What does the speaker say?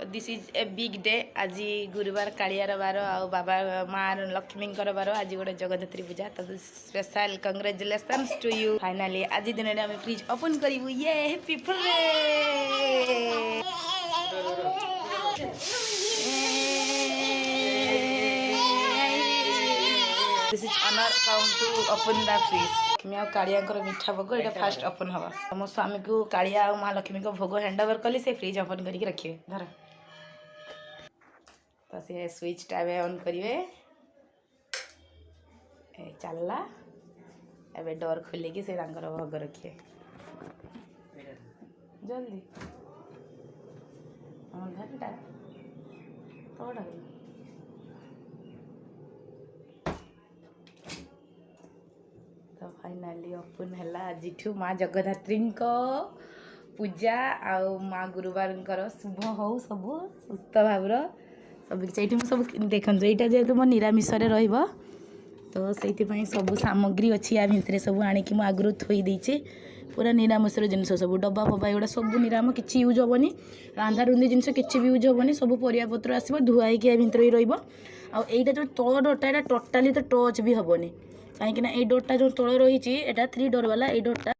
this is a big day आज गुरुवार कालियार बार आ बाबा माँ लक्ष्मी बार आज गोटे जगद्धत्री पूजा तो special congratulations to you finally आज दिन में फ्रिज ओपन करूँ ये happy this is honour count to open the fridge मैं कालिया मीठा भोग ये फास्ट ओपन हम मो स्वामी को कालिया और माँ लक्ष्मी को भोग हैंड ओवर कली से फ्रिज ओपन करके रखिए धर तो से स्विच टा ऑन करेंगे चलला एबे डोर खोलिकी से भोग रखिए जल्दी घरटा तोड़ा तो फाइनाली ओपन है आज माँ जगद्धत्री पूजा आउ माँ गुरुवार शुभ हो सब सुस्थ भाव सब सब देखो यहाँ जेहतु मो निरामिष तो से सब सामग्री अच्छी या भितर सब आणिकी मु आगु थोई देचे पूरा निरामिषर जिनस सब डब्बा फब्बा एगुड़ा सब निराम किसी यूज हेनी रांधा रुंधी जिनस किसी भी यूज हेनी सब परियापत्र आसो धुआई भितर ही रहीटा जो तल डोरटा यहाँ टोटाली तो टच भी हेनी कहीं ये डोरटा जो तल रही 3 डोर वाला ये डोरटा